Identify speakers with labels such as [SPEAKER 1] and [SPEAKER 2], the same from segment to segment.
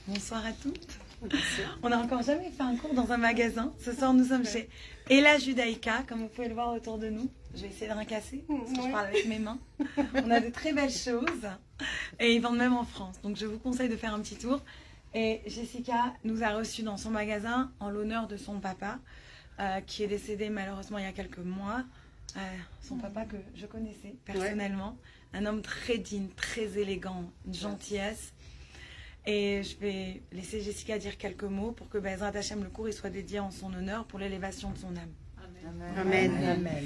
[SPEAKER 1] Bonsoir à toutes. On n'a encore jamais fait un cours dans un magasin. Ce soir, nous sommes chez Ella Judaïka, comme vous pouvez le voir autour de nous. Je vais essayer de rien casser, parce que je parle avec mes mains. On a de très belles choses et ils vendent même en France. Donc, je vous conseille de faire un petit tour. Et Jessica nous a reçus dans son magasin en l'honneur de son papa, qui est décédé malheureusement il y a quelques mois. Son papa que je connaissais personnellement. Un homme très digne, très élégant, une gentillesse. Et je vais laisser Jessica dire quelques mots pour que Bezrat Hachem, le cours, il soit dédié en son honneur pour l'élévation de son âme.
[SPEAKER 2] Amen. Amen. Amen.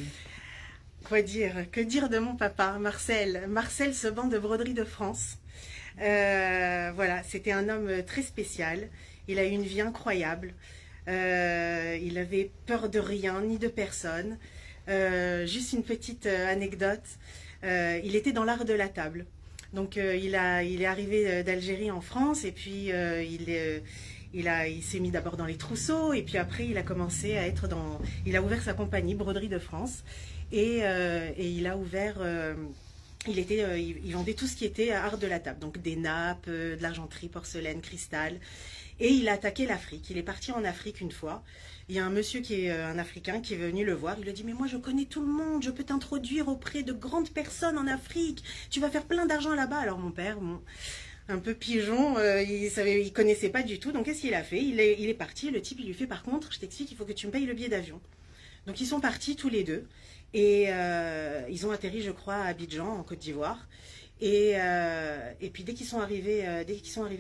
[SPEAKER 2] Quoi dire? Que dire de mon papa, Marcel? Marcel Seban de Broderie de France. Voilà, c'était un homme très spécial. Il a eu une vie incroyable. Il avait peur de rien ni de personne. Juste une petite anecdote. Il était dans l'art de la table. Donc il est arrivé d'Algérie en France et puis il s'est mis d'abord dans les trousseaux et puis après il a commencé à être dans... Il a ouvert sa compagnie Broderie de France et il a ouvert... il vendait tout ce qui était art de la table, donc des nappes, de l'argenterie, porcelaine, cristal. Et il a attaqué l'Afrique. Il est parti en Afrique une fois. Il y a un monsieur qui est un Africain qui est venu le voir. Il lui a dit « Mais moi, je connais tout le monde. Je peux t'introduire auprès de grandes personnes en Afrique. Tu vas faire plein d'argent là-bas. » Alors mon père, un peu pigeon, il connaissait pas du tout. Donc qu'est-ce qu'il a fait? Il est parti. Le type, il lui fait « Par contre, je t'explique, il faut que tu me payes le billet d'avion. » Donc ils sont partis tous les deux. Et ils ont atterri, je crois, à Abidjan, en Côte d'Ivoire. Et puis dès qu'ils sont arrivés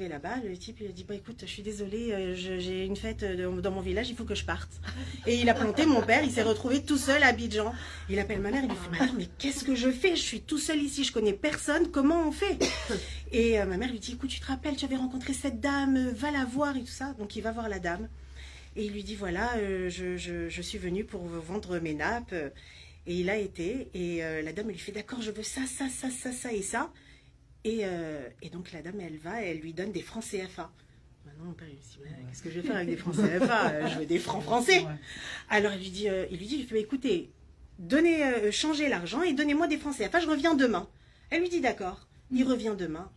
[SPEAKER 2] là-bas, le type il a dit bah écoute, je suis désolé, j'ai une fête dans mon village, il faut que je parte. Et il a planté mon père, il s'est retrouvé tout seul à Abidjan. Il appelle ma mère, il lui fait mais attends, mais qu'est-ce que je fais? Je suis tout seul ici, je connais personne, comment on fait? Et ma mère lui dit écoute, tu te rappelles, tu avais rencontré cette dame, va la voir et tout ça. Donc il va voir la dame et il lui dit voilà, je suis venu pour vous vendre mes nappes. Et il a été, et la dame, elle lui fait, d'accord, je veux ça, ça, ça, ça, ça et ça. Et donc la dame, elle lui donne des francs CFA. Maintenant, mon père, il lui dit, qu'est-ce que je vais faire avec des francs CFA? Je veux des francs français. Alors il lui dit, il fait, écoutez, changez l'argent et donnez-moi des francs CFA, je reviens demain. Elle lui dit, d'accord, il revient demain.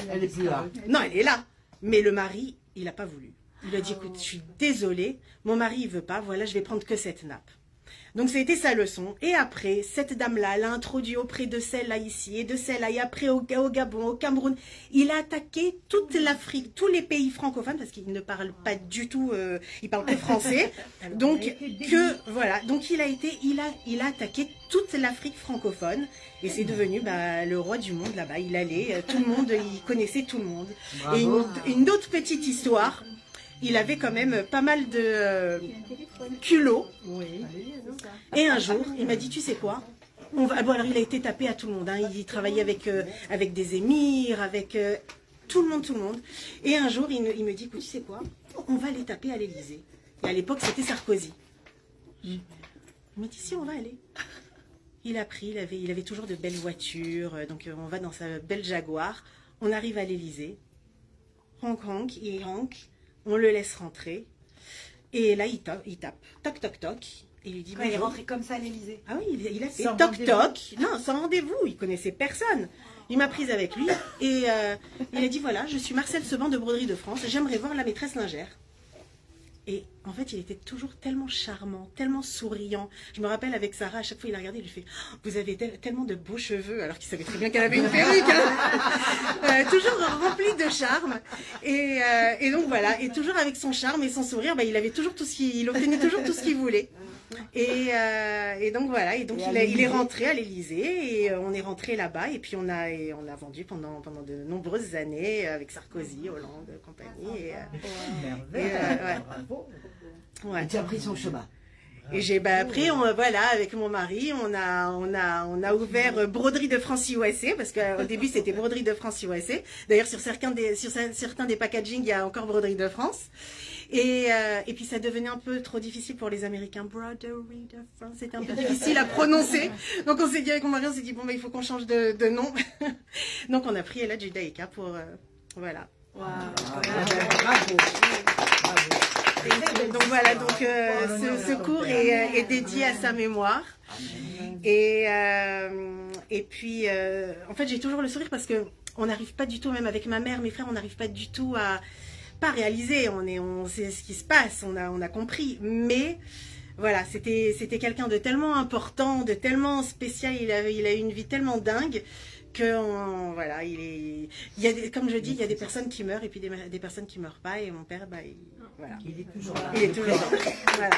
[SPEAKER 3] Elle est plus là.
[SPEAKER 2] Non, elle est là. Mais le mari, il n'a pas voulu. Il lui a dit, écoute, je suis désolée, mon mari, il veut pas, voilà, je vais prendre que cette nappe. Donc, c'était sa leçon. Et après, cette dame-là l'a introduit auprès de celle-là ici et de celle-là. Et après, au Gabon, au Cameroun. Il a attaqué toute l'Afrique, tous les pays francophones, parce qu'il ne parle pas du tout, il parle que français. Donc, donc il a attaqué toute l'Afrique francophone. Et c'est devenu le roi du monde là-bas. Il allait, tout le monde, il connaissait tout le monde. Bravo. Et une autre petite histoire. Il avait quand même pas mal de culot. Oui. Et un jour, il m'a dit, tu sais quoi? Bon, alors il a été tapé à tout le monde. Hein. Il travaillait avec des émirs, avec tout le monde. Et un jour, il me dit, écoute, tu sais quoi? On va les taper à l'Élysée. Et à l'époque, c'était Sarkozy. Il m'a dit, si, on va aller. Il a pris, il avait toujours de belles voitures. Donc on va dans sa belle Jaguar. On arrive à l'Élysée. Honk, il honk. On le laisse rentrer. Et là, il tape. Toc, toc, toc. Et il lui dit,
[SPEAKER 1] il est rentré comme ça à l'Élysée.
[SPEAKER 2] Ah oui, il a fait toc, toc. Non, sans rendez-vous. Il connaissait personne. Il m'a prise avec lui. Et il a dit, voilà, je suis Marcel Seban de Broderie de France. J'aimerais voir la maîtresse lingère. Et en fait, il était toujours tellement charmant, tellement souriant. Je me rappelle avec Sarah, à chaque fois, il a regardé, il lui fait oh, « Vous avez tellement de beaux cheveux », alors qu'il savait très bien qu'elle avait une perruque. Hein. Toujours rempli de charme. Et donc voilà, et toujours avec son charme et son sourire, il avait toujours il obtenait toujours tout ce qu'il voulait. Et donc voilà, et donc il est rentré à l'Élysée, et on est rentré là-bas, et puis on a vendu pendant de nombreuses années avec Sarkozy, Hollande, compagnie.
[SPEAKER 3] Et tu as pris son chemin.
[SPEAKER 2] Et après, voilà, avec mon mari, on a ouvert Broderie de France USA, parce qu'au début c'était Broderie de France USA. D'ailleurs, sur certains des packaging, il y a encore Broderie de France. Et puis ça devenait un peu trop difficile pour les Américains. Broderie de France, c'était un peu difficile à prononcer. Donc on s'est dit avec mon mari, on s'est dit bon, il faut qu'on change de nom. Donc on a pris Ella Judaïka pour voilà. Wow.
[SPEAKER 3] Bravo.
[SPEAKER 2] Donc voilà, donc ce cours est dédié à sa mémoire. Et puis, en fait, j'ai toujours le sourire parce que on n'arrive pas du tout, même avec ma mère, mes frères, on n'arrive pas du tout pas réalisé, on sait ce qui se passe, on a compris, mais voilà, c'était quelqu'un de tellement important, de tellement spécial, il a eu une vie tellement dingue que voilà, comme je dis, il y a des personnes qui meurent et puis des personnes qui meurent pas, et mon père, voilà.
[SPEAKER 3] Il est toujours là.
[SPEAKER 2] Il est toujours là. Voilà.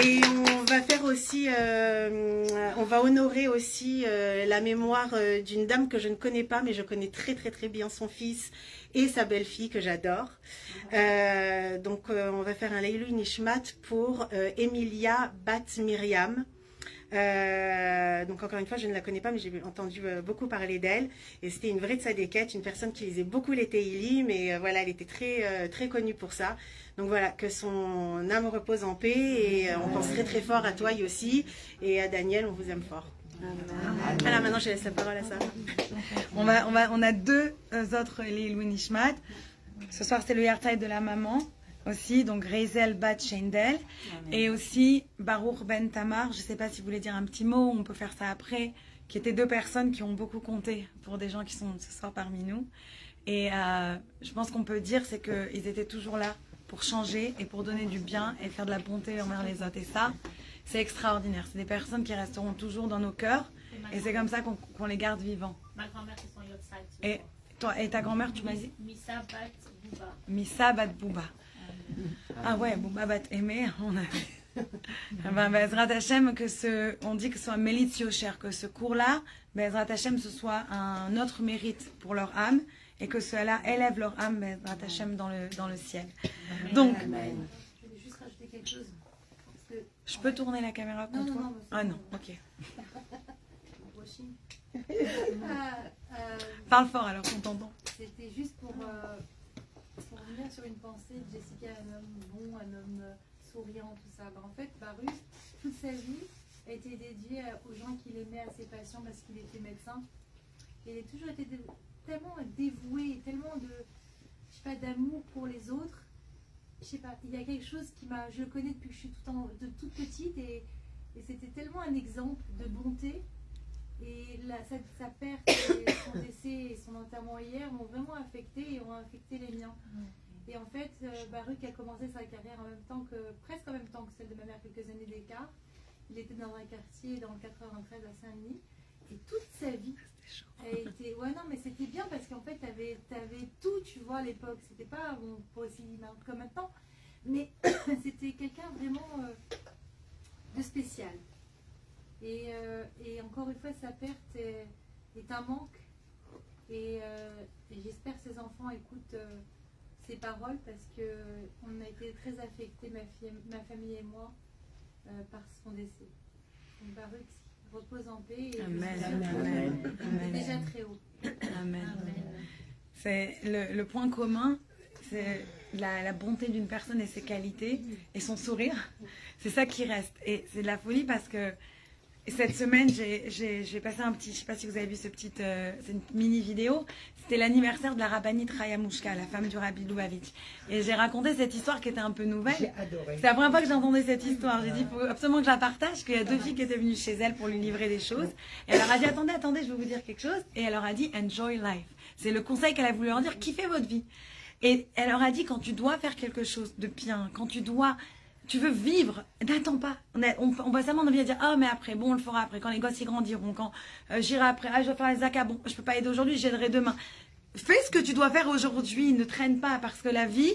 [SPEAKER 2] Et on va faire aussi, on va honorer aussi la mémoire d'une dame que je ne connais pas, mais je connais très très très bien son fils et sa belle-fille que j'adore. Donc on va faire un Leilou Nishmat pour Emilia Bat Miriam. Donc encore une fois, je ne la connais pas, mais j'ai entendu beaucoup parler d'elle. Et c'était une vraie tzadékette, une personne qui lisait beaucoup les Tehillim, mais voilà, elle était très connue pour ça. Donc voilà, que son âme repose en paix, et on pense très très fort à toi aussi, et à Daniel, on vous aime fort. Alors maintenant, je laisse la parole à Sarah.
[SPEAKER 1] On a deux autres Leilou Nishmat. Ce soir, c'est le Yartaï de la maman aussi, donc Reizel Bat Sheindel, et aussi Baruch Ben Tamar. Je ne sais pas si vous voulez dire un petit mot, on peut faire ça après, qui étaient deux personnes qui ont beaucoup compté pour des gens qui sont ce soir parmi nous. Et je pense qu'on peut dire, c'est qu'ils étaient toujours là pour changer et pour donner du bien et faire de la bonté envers les autres. Et ça, c'est extraordinaire. C'est des personnes qui resteront toujours dans nos cœurs, et c'est comme ça qu'on les garde vivants.
[SPEAKER 4] Ma grand-mère, c'est son Yotzai.
[SPEAKER 1] Et toi, et ta grand-mère, tu m'as dit
[SPEAKER 4] Missa Bat Bouba.
[SPEAKER 1] Missa Bat Bouba. Ah ouais, Bouba Bat Aimé, on a... Bezrat Hashem, on dit que ce soit Mélite Yocher, que ce cours-là, Bezrat Hashem, ce soit un autre mérite pour leur âme, et que cela élève leur âme, Bezrat Hashem, dans le ciel.
[SPEAKER 4] Amen.
[SPEAKER 1] Donc,
[SPEAKER 4] Amen. Je voulais juste rajouter quelque chose. Parce que...
[SPEAKER 1] Je peux tourner la caméra contre toi? Ah non, ok. Parle fort alors qu'on t'entend.
[SPEAKER 5] C'était juste pour revenir sur une pensée de Jessica, un homme bon, un homme souriant, tout ça. En fait, Baruch, toute sa vie, a été dédiée aux gens qu'il aimait, à ses patients, parce qu'il était médecin. Et il a toujours été tellement dévoué, tellement je sais pas, d'amour pour les autres. Je sais pas, il y a quelque chose je le connais depuis que je suis toute petite, et c'était tellement un exemple de bonté. Et sa perte, et son décès et son enterrement hier m'ont vraiment affecté, et ont affecté les miens. Et en fait, Baruch a commencé sa carrière presque en même temps que celle de ma mère, quelques années d'écart. Il était dans un quartier dans le 93 à Saint-Denis, et toute sa vie a été... Ouais, non, mais c'était bien, parce qu'en fait, t'avais tout, tu vois, à l'époque. C'était pas aussi comme maintenant, mais c'était quelqu'un vraiment de spécial. Et encore une fois, sa perte est un manque. Et j'espère que ses enfants écoutent ces paroles, parce qu'on a été très affectés, ma famille et moi, par son décès. Donc Baruch repose en paix. Et
[SPEAKER 1] Amen.
[SPEAKER 5] C'est déjà très haut.
[SPEAKER 1] Amen. C'est le point commun, c'est la bonté d'une personne et ses qualités et son sourire. C'est ça qui reste. Et c'est de la folie, parce que cette semaine, j'ai passé je ne sais pas si vous avez vu c'est une mini vidéo, c'était l'anniversaire de la rabbinite Raya Mouchka, la femme du Rabbi Lubavitch. Et j'ai raconté cette histoire qui était un peu nouvelle.
[SPEAKER 3] J'ai adoré.
[SPEAKER 1] C'est la première fois que j'entendais cette histoire. J'ai dit, il faut absolument que je la partage, qu'il y a deux filles qui étaient venues chez elle pour lui livrer des choses. Et elle leur a dit, attendez, je vais vous dire quelque chose. Et elle leur a dit, enjoy life. C'est le conseil qu'elle a voulu leur dire, kiffez votre vie. Et elle leur a dit, quand tu dois faire quelque chose de bien, quand tu veux vivre, n'attends pas. On va seulement envie de dire, ah mais après, bon on le fera après, quand les gosses y grandiront, quand j'irai après, je dois faire les zakas, bon je peux pas aider aujourd'hui, j'aiderai demain. Fais ce que tu dois faire aujourd'hui, ne traîne pas, parce que la vie,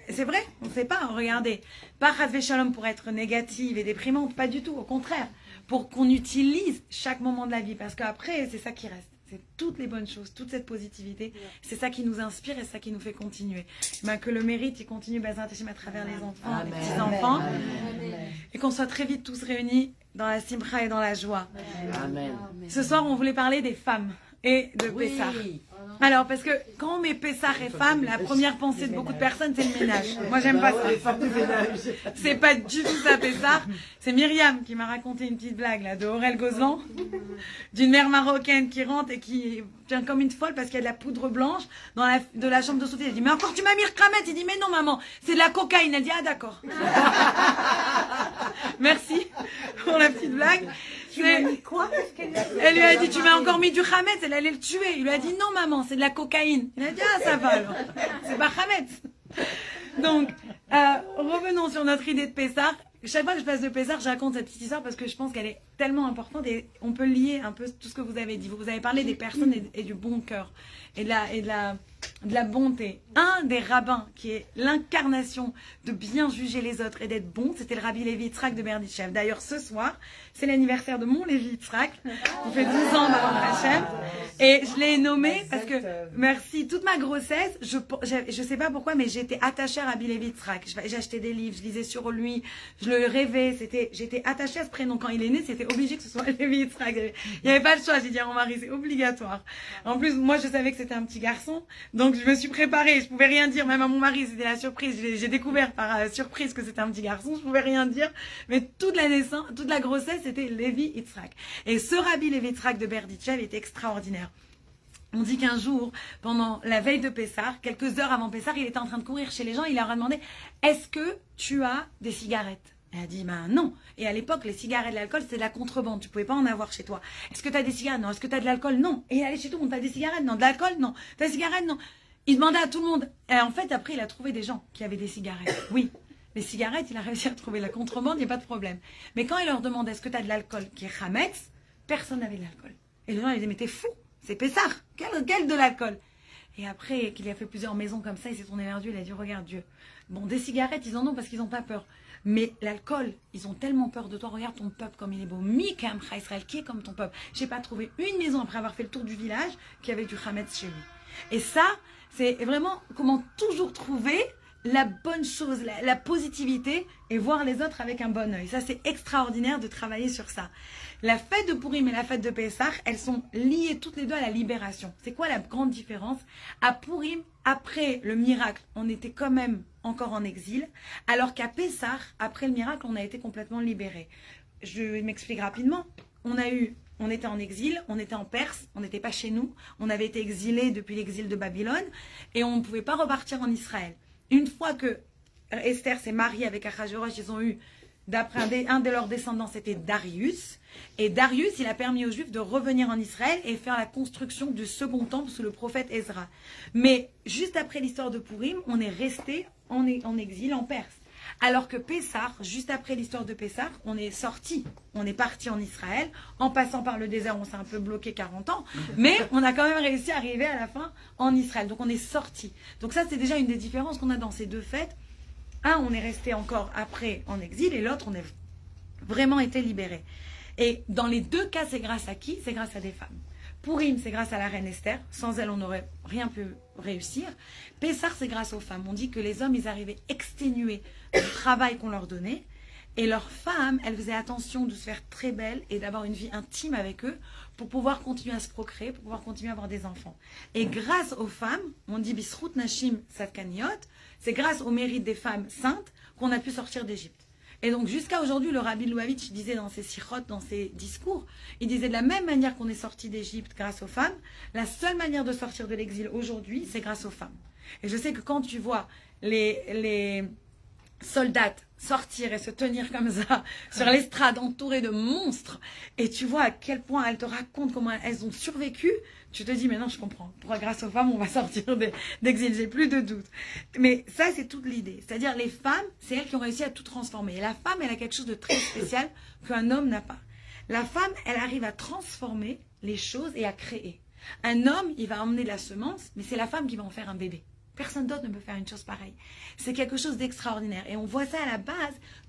[SPEAKER 1] c'est vrai, on ne sait pas, regardez, pas Chas Shalom pour être négative et déprimante, pas du tout, au contraire, pour qu'on utilise chaque moment de la vie, parce qu'après c'est ça qui reste. C'est toutes les bonnes choses, toute cette positivité. C'est ça qui nous inspire et ça qui nous fait continuer. Que le mérite, il continue à travers les enfants, les petits-enfants. Et qu'on soit très vite tous réunis dans la simcha et dans la joie.
[SPEAKER 3] Amen.
[SPEAKER 1] Ce soir, on voulait parler des femmes et de Pessah. Alors, parce que quand on met Pessah et femmes, la première pensée de beaucoup de personnes, c'est le ménage. Moi, j'aime pas ça.
[SPEAKER 3] Les femmes du ménage.
[SPEAKER 1] C'est pas du tout ça, Pessah. C'est Myriam qui m'a raconté une petite blague là, de Aurel Gozlan, d'une mère marocaine qui rentre et qui vient comme une folle parce qu'il y a de la poudre blanche de la chambre de sauté. Elle dit, mais encore tu m'as mis le cramet. Il dit, mais non maman, c'est de la cocaïne. Elle dit, ah d'accord. Merci pour la petite blague.
[SPEAKER 3] Tu m'as mis quoi?
[SPEAKER 1] Elle lui a dit, tu m'as encore mis du Hametz, elle allait le tuer. Il lui a dit, non maman, c'est de la cocaïne. Il a dit, ah ça va alors, c'est pas Hametz. Donc, revenons sur notre idée de Pessah. Chaque fois que je passe de Pessah, je raconte cette petite histoire parce que je pense qu'elle est tellement importante et on peut lier un peu tout ce que vous avez dit. Vous avez parlé des personnes et du bon cœur et de la bonté. Un des rabbins qui est l'incarnation de bien juger les autres et d'être bon, c'était le rabbi Lévi Yitzhak de Berditchev. D'ailleurs, ce soir, c'est l'anniversaire de mon Lévi Yitzhak. Il fait 12 ans Baruch Hashem. Et je l'ai nommé parce que, merci, toute ma grossesse, je sais pas pourquoi, mais j'étais attachée à rabbi Lévi Yitzhak. J'ai acheté des livres, je lisais sur lui, je le rêvais, j'étais attachée à ce prénom. Quand il est né, c'était obligé que ce soit Lévi Yitzhak. Il n'y avait pas le choix, j'ai dit à mon mari, c'est obligatoire. En plus, moi, je savais que c'était un petit garçon, donc je me suis préparée, je pouvais rien dire, même à mon mari, c'était la surprise. J'ai découvert par surprise que c'était un petit garçon, je pouvais rien dire, mais toute la naissance, toute la grossesse, c'était Lévi Yitzhak. Et ce rabbi Lévi Yitzhak de Berditchev était extraordinaire. On dit qu'un jour, pendant la veille de Pessah, quelques heures avant Pessah, il était en train de courir chez les gens, il leur a demandé, est-ce que tu as des cigarettes? Elle a dit, ben non. Et à l'époque, les cigarettes et l'alcool, c'était de la contrebande. Tu pouvais pas en avoir chez toi. Est-ce que tu as des cigarettes? Non. Est-ce que tu as de l'alcool? Non. Et il allait chez tout le monde, tu as des cigarettes? Non. De l'alcool? Non. Tu as des cigarettes? Non. Il demandait à tout le monde. Et en fait, après, il a trouvé des gens qui avaient des cigarettes. Oui. Les cigarettes, il a réussi à trouver la contrebande, il n'y a pas de problème. Mais quand il leur demandait, est-ce que tu as de l'alcool qui est Hametz, personne n'avait de l'alcool. Et les gens, ils disaient, mais t'es fou, c'est Pessah, quel de l'alcool? Et après qu'il a fait plusieurs maisons comme ça, il s'est tourné vers Dieu, il a dit, regarde Dieu, bon, des cigarettes, ils en ont parce qu'ils n'ont pas peur. Mais l'alcool, ils ont tellement peur de toi, regarde ton peuple comme il est beau. Mikam Israël, qui est comme ton peuple. J'ai pas trouvé une maison après avoir fait le tour du village qui avait du Hametz chez lui. Et ça, c'est vraiment comment toujours trouver la bonne chose, la positivité et voir les autres avec un bon œil. Ça, c'est extraordinaire de travailler sur ça. La fête de Purim et la fête de Pessah, elles sont liées toutes les deux à la libération. C'est quoi la grande différence? À Purim, après le miracle, on était quand même encore en exil, alors qu'à Pessah, après le miracle, on a été complètement libéré. Je m'explique rapidement. On était en exil, on était en Perse, on n'était pas chez nous, on avait été exilés depuis l'exil de Babylone et on ne pouvait pas repartir en Israël. Une fois que Esther s'est mariée avec Achashverosh, ils ont eu, d'après un de leurs descendants, c'était Darius. Et Darius, il a permis aux Juifs de revenir en Israël et faire la construction du second temple sous le prophète Ezra. Mais juste après l'histoire de Purim, on est resté en exil en Perse. Alors que Pessah, juste après l'histoire de Pessah, on est sorti, on est parti en Israël, en passant par le désert, on s'est un peu bloqué 40 ans, mais on a quand même réussi à arriver à la fin en Israël. Donc on est sorti. Donc ça, c'est déjà une des différences qu'on a dans ces deux fêtes. Un, on est resté encore après en exil, et l'autre, on a vraiment été libéré. Et dans les deux cas, c'est grâce à qui? C'est grâce à des femmes. Purim, c'est grâce à la reine Esther. Sans elle, on n'aurait rien pu réussir. Pessah, c'est grâce aux femmes. On dit que les hommes, ils arrivaient exténués du travail qu'on leur donnait. Et leurs femmes, elles faisaient attention de se faire très belles et d'avoir une vie intime avec eux pour pouvoir continuer à se procréer, pour pouvoir continuer à avoir des enfants. Et grâce aux femmes, on dit Bisrout Nashim Satkaniot, c'est grâce au mérite des femmes saintes qu'on a pu sortir d'Égypte. Et donc jusqu'à aujourd'hui, le Rabbi Louavitch disait dans ses sikhot, dans ses discours, il disait de la même manière qu'on est sorti d'Égypte grâce aux femmes, la seule manière de sortir de l'exil aujourd'hui, c'est grâce aux femmes. Et je sais que quand tu vois les soldats sortir et se tenir comme ça sur l'estrade entourée de monstres, et tu vois à quel point elles te racontent comment elles ont survécu, tu te dis mais non, je comprends, pourquoi grâce aux femmes on va sortir d'exil, j'ai plus de doute. Mais ça, c'est toute l'idée, c'est-à-dire les femmes, c'est elles qui ont réussi à tout transformer. Et la femme, elle a quelque chose de très spécial qu'un homme n'a pas. La femme, elle arrive à transformer les choses et à créer. Un homme, il va emmener de la semence, mais c'est la femme qui va en faire un bébé. Personne d'autre ne peut faire une chose pareille. C'est quelque chose d'extraordinaire. Et on voit ça à la base.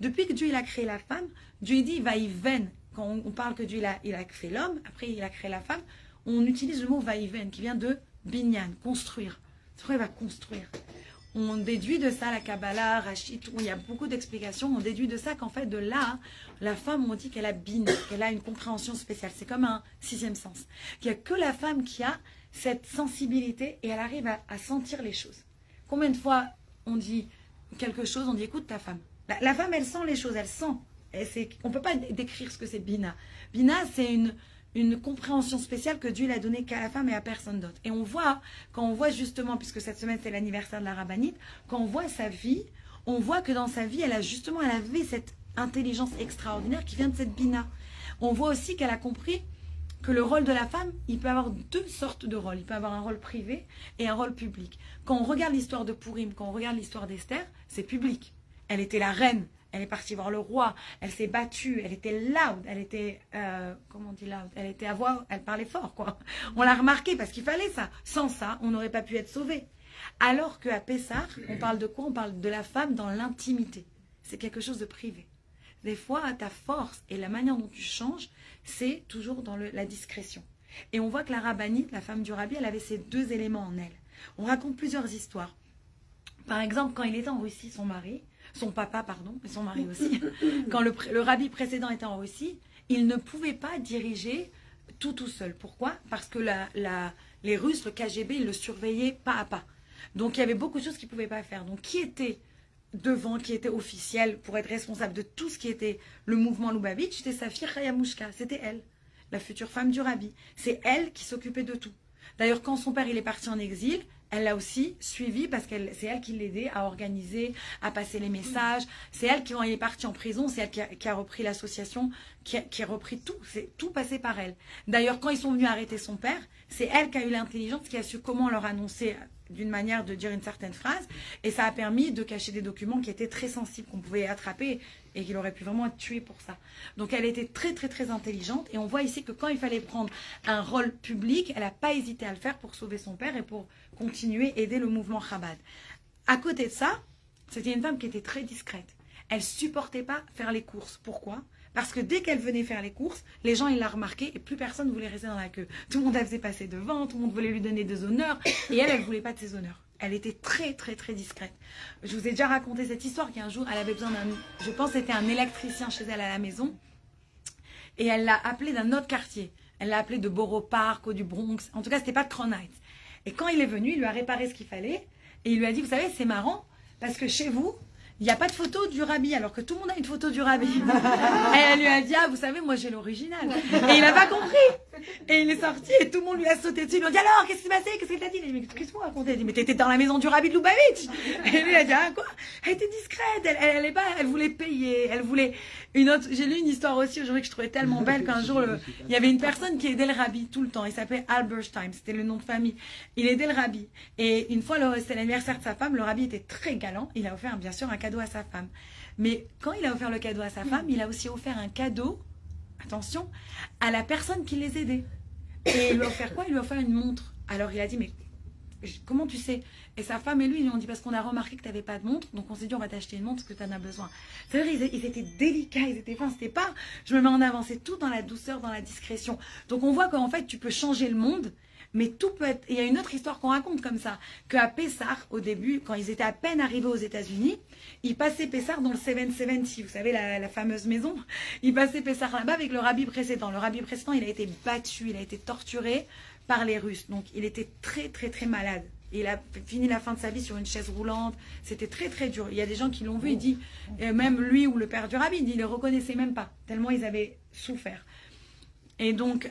[SPEAKER 1] Depuis que Dieu il a créé la femme, Dieu dit vaïven. Quand on parle que Dieu il a créé l'homme, après il a créé la femme, on utilise le mot vaïven qui vient de binyan, construire. C'est pourquoi il va construire. On déduit de ça la Kabbalah, Rachid, il y a beaucoup d'explications. On déduit de ça qu'en fait, de là, la femme, on dit qu'elle a bina, qu'elle a une compréhension spéciale. C'est comme un sixième sens. Il n'y a que la femme qui a cette sensibilité et elle arrive à sentir les choses. Combien de fois on dit quelque chose, on dit écoute ta femme. La femme, elle sent les choses, elle sent. On ne peut pas décrire ce que c'est bina. Bina, c'est une compréhension spéciale que Dieu l'a donnée qu'à la femme et à personne d'autre. Et on voit, quand on voit justement, puisque cette semaine c'est l'anniversaire de la rabbinite, quand on voit sa vie, on voit que dans sa vie, elle avait cette intelligence extraordinaire qui vient de cette bina. on voit aussi qu'elle a compris que le rôle de la femme, il peut avoir deux sortes de rôles. Il peut avoir un rôle privé et un rôle public. Quand on regarde l'histoire de Purim, quand on regarde l'histoire d'Esther, c'est public. Elle était la reine, elle est partie voir le roi, elle s'est battue, elle était loud, elle était, comment on dit loud? Elle était à voix, elle parlait fort, quoi. On l'a remarqué parce qu'il fallait ça. Sans ça, on n'aurait pas pu être sauvé. Alors qu'à Pessah, on parle de quoi? On parle de la femme dans l'intimité. C'est quelque chose de privé. Des fois, ta force et la manière dont tu changes, c'est toujours dans la discrétion. Et on voit que la rabbinite, la femme du rabbi, elle avait ces deux éléments en elle. On raconte plusieurs histoires. Par exemple, quand il était en Russie, son papa, pardon, et son mari aussi, quand le rabbi précédent était en Russie, il ne pouvait pas diriger tout seul. Pourquoi? Parce que les Russes, le KGB, ils le surveillaient pas à pas. Donc il y avait beaucoup de choses qu'ils ne pouvaient pas faire. Donc qui était devant, qui était officiel pour être responsable de tout ce qui était le mouvement Lubavitch, c'était Safir Chayamushka, c'était elle, la future femme du rabbi. C'est elle qui s'occupait de tout. D'ailleurs, quand son père il est parti en exil, elle l'a aussi suivi parce que c'est elle qui l'aidait à organiser, à passer les messages. C'est elle qui, quand il est parti en prison, c'est elle qui a repris l'association, qui a repris tout. C'est tout passé par elle. D'ailleurs, quand ils sont venus arrêter son père, c'est elle qui a eu l'intelligence, qui a su comment leur annoncer d'une manière de dire une certaine phrase. Et ça a permis de cacher des documents qui étaient très sensibles, qu'on pouvait attraper et qu'il aurait pu vraiment être tué pour ça. Donc elle était très très très intelligente. Et on voit ici que quand il fallait prendre un rôle public, elle n'a pas hésité à le faire pour sauver son père et pour continuer à aider le mouvement Chabad. À côté de ça, c'était une femme qui était très discrète. Elle supportait pas faire les courses. Pourquoi? Parce que dès qu'elle venait faire les courses, les gens, ils la remarquaient et plus personne ne voulait rester dans la queue. Tout le monde la faisait passer devant, tout le monde voulait lui donner des honneurs. Et elle ne voulait pas de ces honneurs. Elle était très, très, très discrète. Je vous ai déjà raconté cette histoire qu'un jour, elle avait besoin d'un, je pense que c'était un électricien chez elle à la maison. Et elle l'a appelé d'un autre quartier. Elle l'a appelé de Borough Park ou du Bronx. En tout cas, c'était pas de Crown Heights. Et quand il est venu, il lui a réparé ce qu'il fallait. Et il lui a dit, vous savez, c'est marrant, parce que chez vous, il n'y a pas de photo du rabbi, alors que tout le monde a une photo du rabbi. Et elle lui a dit, ah, vous savez, moi j'ai l'original. Et il n'a pas compris. Et il est sorti et tout le monde lui a sauté dessus. Ils lui ont dit, alors, qu'est-ce qui s'est passé? Qu'est-ce qu'il t'a dit? Il a dit, mais excuse-moi, raconter. Il a dit, mais t'étais dans la maison du rabbi de Lubavitch. Et lui a dit, ah, quoi? Elle était discrète, elle voulait payer, elle voulait une autre. J'ai lu une histoire aussi aujourd'hui que je trouvais tellement belle qu'un jour, il y avait une personne qui aidait le rabbi tout le temps. Il s'appelait Alberstein, c'était le nom de famille. Il aidait le rabbi. Et une fois, c'était l'anniversaire de sa femme, le rabbi était très galant. Il a offert, bien sûr, un cadeau à sa femme. Mais quand il a offert le cadeau à sa femme, il a aussi offert un cadeau, attention, à la personne qui les aidait. Et il lui a offert quoi? Il lui a offert une montre. Alors il a dit, mais comment tu sais? Et sa femme et lui, ils lui ont dit, parce qu'on a remarqué que tu n'avais pas de montre, donc on s'est dit, on va t'acheter une montre parce que tu en as besoin. C'est vrai, ils étaient délicats, ils étaient fins, c'était pas, je me mets en avant, c'est tout dans la douceur, dans la discrétion. Donc on voit qu'en fait, tu peux changer le monde, mais tout peut être... Il y a une autre histoire qu'on raconte comme ça, qu'à Pessah, au début, quand ils étaient à peine arrivés aux États-Unis, ils passaient Pessah dans le 770, vous savez, la fameuse maison. Ils passaient Pessah là-bas avec le rabbi précédent. Le rabbi précédent, il a été battu, il a été torturé par les Russes. Donc, il était très, très, très malade. Il a fini la fin de sa vie sur une chaise roulante. C'était très, très dur. Il y a des gens qui l'ont vu, il dit, même lui ou le père du rabbi, il dit, il ne le reconnaissait même pas, tellement ils avaient souffert. Et donc...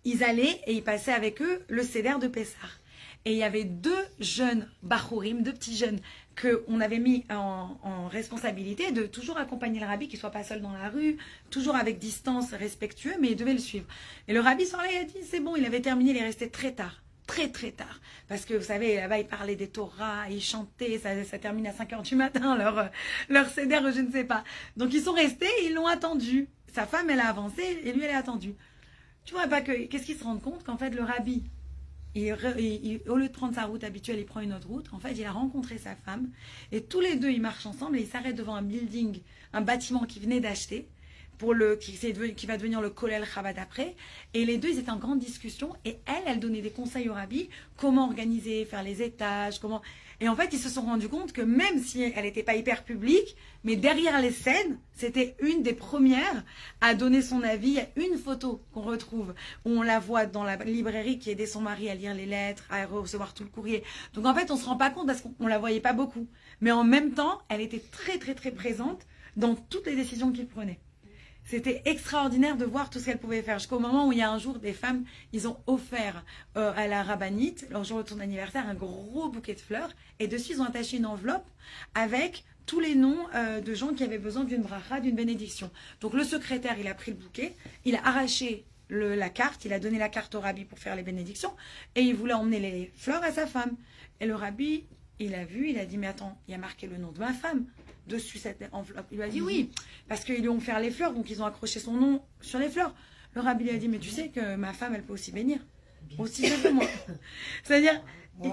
[SPEAKER 1] ils allaient et ils passaient avec eux le Seder de Pessah. Et il y avait deux jeunes Bachurim, deux petits jeunes qu'on avait mis en responsabilité de toujours accompagner le rabbi, qu'il ne soit pas seul dans la rue, toujours avec distance, respectueux, mais ils devaient le suivre. Et le rabbi s'en allait, il a dit, c'est bon, il avait terminé, il est resté très tard. Très très tard, parce que vous savez, là-bas ils parlaient des Torahs, ils chantaient, ça termine à 5 h du matin, leur Seder, je ne sais pas. Donc ils sont restés, ils l'ont attendu. Sa femme, elle a avancé et lui, elle a attendu. Tu vois pas que, qu'est-ce qu'ils se rendent compte qu'en fait le rabbi, au lieu de prendre sa route habituelle, il prend une autre route. En fait, il a rencontré sa femme et tous les deux, ils marchent ensemble et ils s'arrêtent devant un building, un bâtiment qu'ils venaient d'acheter, qui va devenir le Kollel Chabad après. Et les deux, ils étaient en grande discussion et elle donnait des conseils au rabbi, comment organiser, faire les étages, comment... Et en fait, ils se sont rendus compte que même si elle n'était pas hyper publique, mais derrière les scènes, c'était une des premières à donner son avis. Il y a une photo qu'on retrouve où on la voit dans la librairie qui aidait son mari à lire les lettres, à recevoir tout le courrier. Donc en fait, on ne se rend pas compte parce qu'on ne la voyait pas beaucoup. Mais en même temps, elle était très très très présente dans toutes les décisions qu'il prenait. C'était extraordinaire de voir tout ce qu'elle pouvait faire. Jusqu'au moment où il y a un jour, des femmes, ils ont offert à la rabbinite, leur jour de son anniversaire, un gros bouquet de fleurs. Et dessus, ils ont attaché une enveloppe avec tous les noms de gens qui avaient besoin d'une bracha, d'une bénédiction. Donc le secrétaire, il a pris le bouquet, il a arraché la carte, il a donné la carte au rabbi pour faire les bénédictions. Et il voulait emmener les fleurs à sa femme. Et le rabbi, il a vu, il a dit, mais attends, il y a marqué le nom de ma femme dessus cette enveloppe. Il lui a dit oui, parce qu'ils lui ont fait les fleurs, donc ils ont accroché son nom sur les fleurs. Le rabbi lui a dit, mais tu sais que ma femme, elle peut aussi bénir, aussi bien que moi. C'est-à-dire,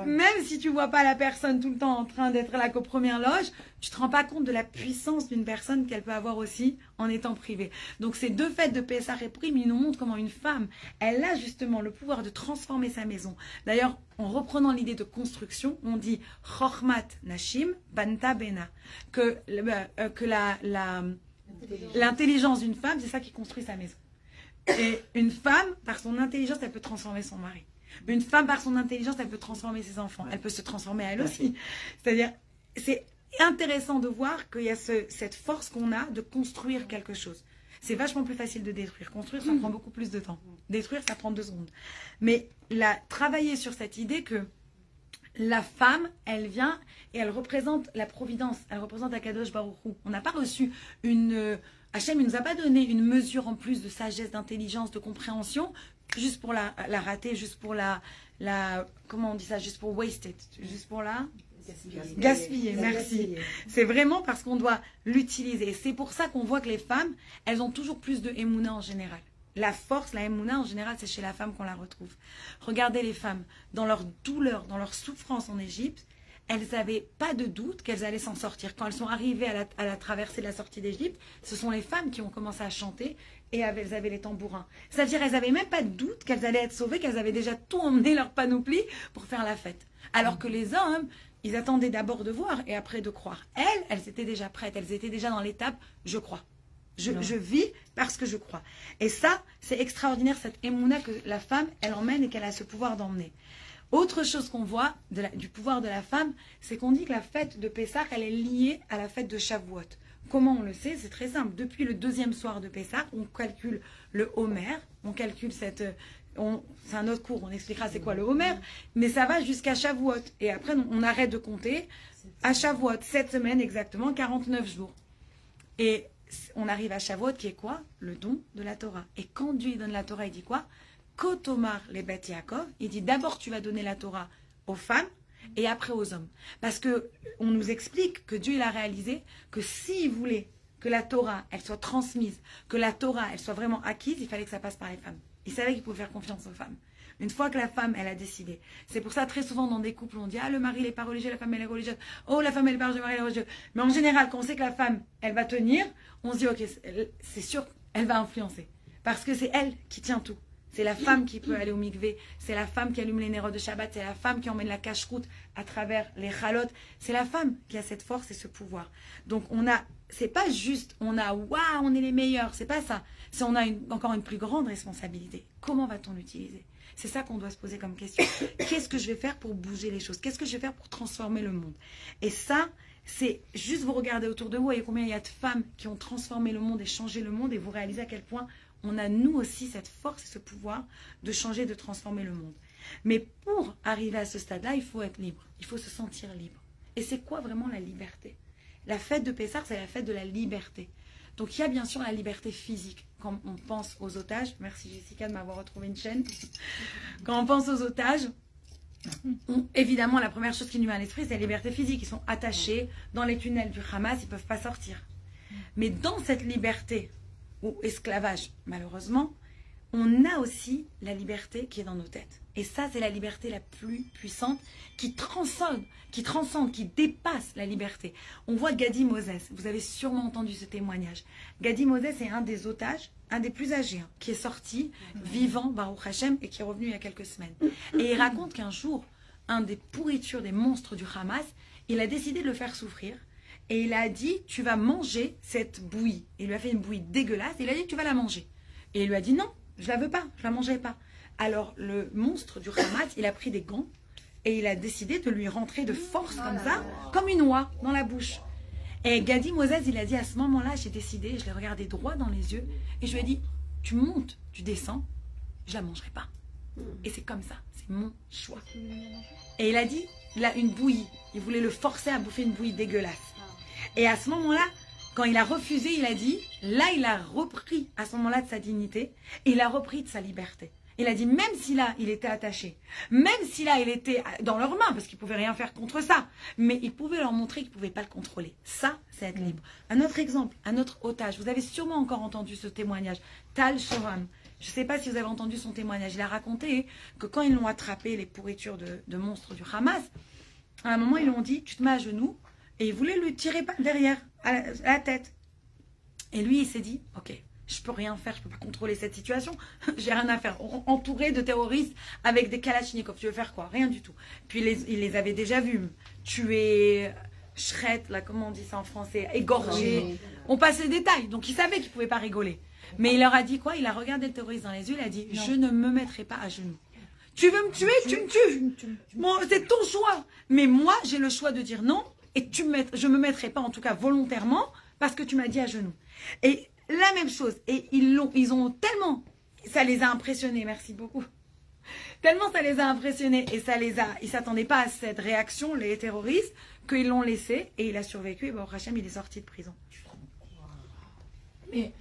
[SPEAKER 1] même si tu vois pas la personne tout le temps en train d'être là qu'aux premières loges, tu te rends pas compte de la puissance d'une personne qu'elle peut avoir aussi en étant privée. Donc ces deux fêtes de Pessah et Purim, ils nous montrent comment une femme, elle a justement le pouvoir de transformer sa maison. D'ailleurs, en reprenant l'idée de construction, on dit Chochmat Nashim Banta Bena, que l'intelligence d'une femme, c'est ça qui construit sa maison. Et une femme, par son intelligence, elle peut transformer son mari. Une femme, par son intelligence, elle peut transformer ses enfants. Elle peut se transformer elle aussi. C'est-à-dire, c'est intéressant de voir qu'il y a cette force qu'on a de construire quelque chose. C'est vachement plus facile de détruire. Construire, ça prend beaucoup plus de temps. Détruire, ça prend 2 secondes. Mais travailler sur cette idée que la femme, elle vient et elle représente la providence. Elle représente Akadosh Baruch Hu. On n'a pas reçu Hachem, il ne nous a pas donné une mesure en plus de sagesse, d'intelligence, de compréhension, juste pour la rater, juste pour comment on dit ça, juste pour waste it, juste pour gaspiller, merci. C'est vraiment parce qu'on doit l'utiliser. C'est pour ça qu'on voit que les femmes, elles ont toujours plus de émouna en général. La force, la émouna en général, c'est chez la femme qu'on la retrouve. Regardez les femmes, dans leur douleur, dans leur souffrance en Égypte, elles n'avaient pas de doute qu'elles allaient s'en sortir. Quand elles sont arrivées à la traversée de la sortie d'Égypte, ce sont les femmes qui ont commencé à chanter et elles avaient les tambourins. C'est-à-dire qu'elles n'avaient même pas de doute qu'elles allaient être sauvées, qu'elles avaient déjà tout emmené leur panoplie pour faire la fête. Alors que les hommes, ils attendaient d'abord de voir et après de croire. Elles étaient déjà prêtes, elles étaient déjà dans l'étape « je crois ». Je vis parce que je crois. Et ça, c'est extraordinaire, cette émouna que la femme, elle emmène et qu'elle a ce pouvoir d'emmener. Autre chose qu'on voit du pouvoir de la femme, c'est qu'on dit que la fête de Pessah, elle est liée à la fête de Shavuot. Comment on le sait? C'est très simple. Depuis le 2e soir de Pessah, on calcule le Homer, on calcule c'est un autre cours, on expliquera c'est quoi le Homer, mais ça va jusqu'à Shavuot. Et après, on arrête de compter. À Shavuot, 7 semaines exactement, 49 jours. Et on arrive à Shavuot qui est quoi? Le don de la Torah. Et quand Dieu donne la Torah, il dit quoi? Kotomar les Bet Yaakov, il dit d'abord tu vas donner la Torah aux femmes et après aux hommes. Parce que on nous explique que Dieu il a réalisé que s'il voulait que la Torah elle soit transmise, que la Torah elle soit vraiment acquise, il fallait que ça passe par les femmes. Il savait qu'il pouvait faire confiance aux femmes. Une fois que la femme elle a décidé. C'est pour ça très souvent dans des couples on dit ah le mari il n'est pas religieux, la femme elle est religieuse. Oh la femme elle est pas religieuse, le mari elle est religieux. Mais en général quand on sait que la femme elle va tenir, on se dit ok c'est sûr elle va influencer. Parce que c'est elle qui tient tout. C'est la femme qui peut aller au mikvé, c'est la femme qui allume les nérodes de Shabbat, c'est la femme qui emmène la cache-route à travers les chalotes. C'est la femme qui a cette force et ce pouvoir. Donc c'est pas juste, on est les meilleurs, c'est pas ça. C'est on a encore une plus grande responsabilité. Comment va-t-on l'utiliser? C'est ça qu'on doit se poser comme question. Qu'est-ce que je vais faire pour bouger les choses? Qu'est-ce que je vais faire pour transformer le monde? Et ça, c'est juste vous regardez autour de vous et combien il y a de femmes qui ont transformé le monde et changé le monde et vous réalisez à quel point on a nous aussi cette force et ce pouvoir de changer, de transformer le monde. Mais pour arriver à ce stade-là, il faut être libre. Il faut se sentir libre. Et c'est quoi vraiment la liberté? La fête de Pessah, c'est la fête de la liberté. Donc il y a bien sûr la liberté physique. Quand on pense aux otages, merci Jessica de m'avoir retrouvé une chaîne. Quand on pense aux otages, évidemment la première chose qui nous vient à l'esprit, c'est la liberté physique. Ils sont attachés dans les tunnels du Hamas, ils ne peuvent pas sortir. Mais dans cette liberté, ou esclavage, malheureusement, on a aussi la liberté qui est dans nos têtes. Et ça, c'est la liberté la plus puissante qui transcende, qui dépasse la liberté. On voit Gadi Moses, vous avez sûrement entendu ce témoignage. Gadi Moses est un des otages, un des plus âgés, qui est sorti vivant, Baruch Hashem, et qui est revenu il y a quelques semaines. Et il raconte qu'un jour, un des pourritures des monstres du Hamas, il a décidé de le faire souffrir. Et il a dit, tu vas manger cette bouillie. Il lui a fait une bouillie dégueulasse. Et il a dit, tu vas la manger. Et il lui a dit, non, je la veux pas, je la mangerai pas. Alors le monstre du Hamas, il a pris des gants et il a décidé de lui rentrer de force comme ça, comme une oie dans la bouche. Et Gadi Moses, il a dit à ce moment-là, j'ai décidé, je l'ai regardé droit dans les yeux et je lui ai dit, tu montes, tu descends, je la mangerai pas. Et c'est comme ça, c'est mon choix. Et il a dit, il a une bouillie, il voulait le forcer à bouffer une bouillie dégueulasse. Et à ce moment-là, quand il a refusé, il a dit, là il a repris à ce moment-là de sa dignité et il a repris de sa liberté. Il a dit, même si là, il était attaché, même si là, il était dans leurs mains, parce qu'il ne pouvait rien faire contre ça, mais il pouvait leur montrer qu'il ne pouvait pas le contrôler. Ça, c'est être libre. Un autre exemple, un autre otage. Vous avez sûrement encore entendu ce témoignage. Tal Shoham. Je ne sais pas si vous avez entendu son témoignage. Il a raconté que quand ils l'ont attrapé, les pourritures de monstres du Hamas, à un moment, ils lui ont dit, tu te mets à genoux, et ils voulaient lui tirer derrière, à la tête. Et lui, il s'est dit, ok. Je peux rien faire, je peux pas contrôler cette situation. J'ai rien à faire. Entouré de terroristes avec des kalachnikovs, tu veux faire quoi? Rien du tout. Puis il les avait déjà vus tuer, shred, là, comment on dit ça en français, égorger. Oui. On passe les détails. Donc il savait qu'il pouvait pas rigoler. Mais il leur a dit quoi? Il a regardé le terroriste dans les yeux, il a dit, je ne me mettrai pas à genoux. Tu veux me tuer, tu me tues. Bon, c'est ton choix. Mais moi, j'ai le choix de dire non et je me mettrai pas, en tout cas volontairement, parce que tu m'as dit à genoux. Et la même chose. Et ils ont tellement, ça les a impressionnés, merci beaucoup. Tellement ça les a impressionnés et ils s'attendaient pas à cette réaction, les terroristes, qu'ils l'ont laissé et il a survécu et bon, Hachem, il est sorti de prison. Mais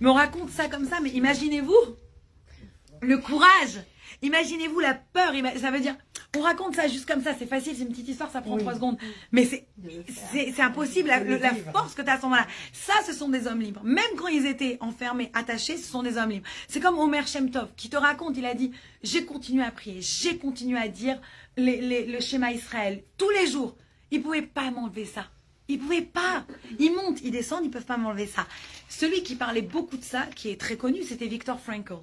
[SPEAKER 1] on raconte ça comme ça, mais imaginez-vous le courage, imaginez-vous la peur, ça veut dire, on raconte ça juste comme ça, c'est facile, c'est une petite histoire, ça prend 3 secondes. Mais c'est impossible, la force que tu as à ce moment-là. Ça, ce sont des hommes libres. Même quand ils étaient enfermés, attachés, ce sont des hommes libres. C'est comme Omer Shem Tov, qui te raconte, il a dit, j'ai continué à prier, j'ai continué à dire le schéma Israël, tous les jours. Ils ne pouvaient pas m'enlever ça. Ils ne pouvaient pas. Ils montent, ils descendent, ils ne peuvent pas m'enlever ça. Celui qui parlait beaucoup de ça, qui est très connu, c'était Viktor Frankl.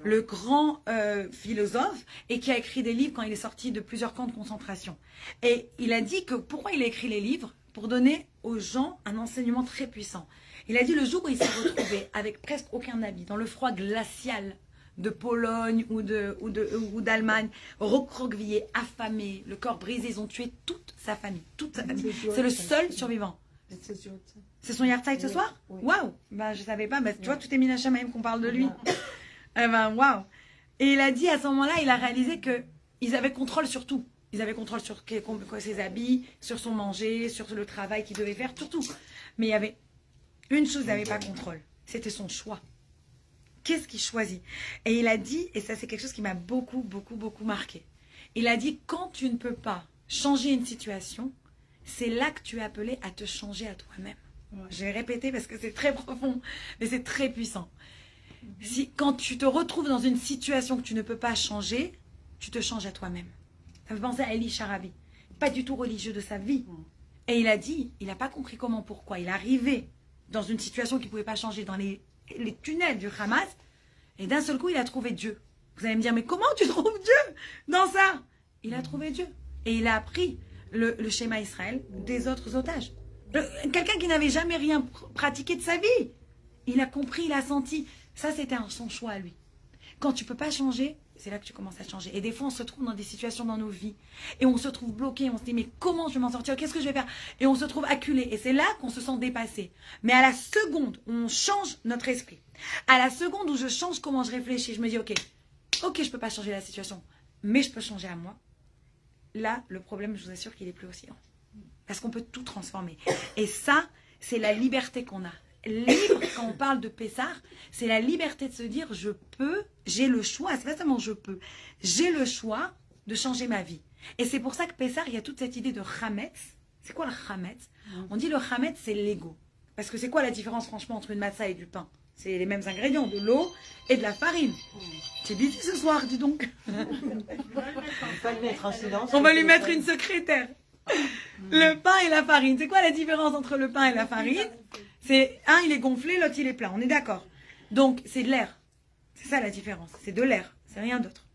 [SPEAKER 1] Le grand philosophe et qui a écrit des livres quand il est sorti de plusieurs camps de concentration. Et il a dit que pourquoi il a écrit les livres? Pour donner aux gens un enseignement très puissant. Il a dit le jour où il s'est retrouvé avec presque aucun habit, dans le froid glacial de Pologne ou d'Allemagne, recroquevillé, affamé, le corps brisé, ils ont tué toute sa famille. C'est le seul survivant. C'est son yahrzeit ce soir? Waouh! Ben, je ne savais pas, tu vois, tout est Mina Shamayim qu'on parle de lui. Eh ben, waouh! Et il a dit à ce moment-là, il a réalisé qu'ils avaient contrôle sur tout. Ils avaient contrôle sur ses habits, sur son manger, sur le travail qu'il devait faire, sur tout. Mais il y avait une chose, il n'avait pas contrôle. C'était son choix. Qu'est-ce qu'il choisit? Et il a dit, et ça c'est quelque chose qui m'a beaucoup, beaucoup, beaucoup marqué. Il a dit, quand tu ne peux pas changer une situation, c'est là que tu es appelé à te changer à toi-même. Ouais. Je vais répéter parce que c'est très profond, mais c'est très puissant. Quand tu te retrouves dans une situation que tu ne peux pas changer, tu te changes à toi-même. Ça me fait penser à Eli Sharabi, pas du tout religieux de sa vie. Et il a dit, il n'a pas compris comment, pourquoi. Il est arrivé dans une situation qu'il ne pouvait pas changer, dans les tunnels du Hamas, et d'un seul coup, il a trouvé Dieu. Vous allez me dire, mais comment tu trouves Dieu dans ça? Il a trouvé Dieu. Et il a appris le schéma Israël des autres otages. Quelqu'un qui n'avait jamais rien pratiqué de sa vie. Il a compris, il a senti. Ça, c'était son choix à lui. Quand tu ne peux pas changer, c'est là que tu commences à changer. Et des fois, on se trouve dans des situations dans nos vies. Et on se trouve bloqué. On se dit, mais comment je vais m'en sortir? Qu'est-ce que je vais faire? Et on se trouve acculé. Et c'est là qu'on se sent dépassé. Mais à la seconde où on change notre esprit, à la seconde où je change comment je réfléchis, je me dis, ok, je ne peux pas changer la situation, mais je peux changer à moi. Là, le problème, je vous assure qu'il est plus aussi grand. Parce qu'on peut tout transformer. Et ça, c'est la liberté qu'on a. Libre, quand on parle de Pessah, c'est la liberté de se dire je peux, j'ai le choix, c'est pas seulement je peux, j'ai le choix de changer ma vie. Et c'est pour ça que Pessah, il y a toute cette idée de Chametz. C'est quoi le Chametz? On dit le Chametz, c'est l'ego. Parce que c'est quoi la différence franchement entre une matzah et du pain? C'est les mêmes ingrédients, de l'eau et de la farine. C'est busy ce soir, dis donc. On va lui mettre une secrétaire. Le pain et la farine, c'est quoi la différence entre le pain et la farine? C'est un, il est gonflé, l'autre, il est plein. On est d'accord. Donc, c'est de l'air. C'est ça la différence. C'est de l'air. C'est rien d'autre.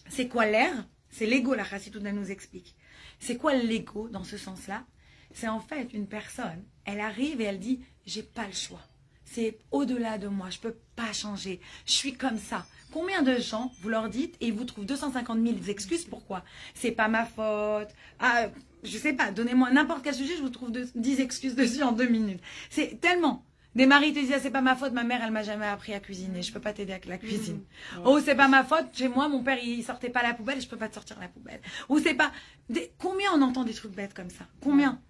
[SPEAKER 1] C'est quoi l'air? C'est l'ego, la Chassidouna nous explique. C'est quoi l'ego dans ce sens-là? C'est en fait une personne, elle arrive et elle dit, j'ai pas le choix. c'est au-delà de moi, je peux pas changer, je suis comme ça. Combien de gens, vous leur dites, et ils vous trouvent 250 000 excuses, pourquoi? C'est pas ma faute, ah, je sais pas, donnez-moi n'importe quel sujet, je vous trouve 10 excuses dessus en 2 minutes. C'est tellement... Des maris te disent, ah, c'est pas ma faute, ma mère, elle m'a jamais appris à cuisiner, je peux pas t'aider avec la cuisine. Oh, c'est pas ma faute, chez moi, mon père, il sortait pas la poubelle, je peux pas te sortir la poubelle. Ou c'est pas... Combien on entend des trucs bêtes comme ça? Combien?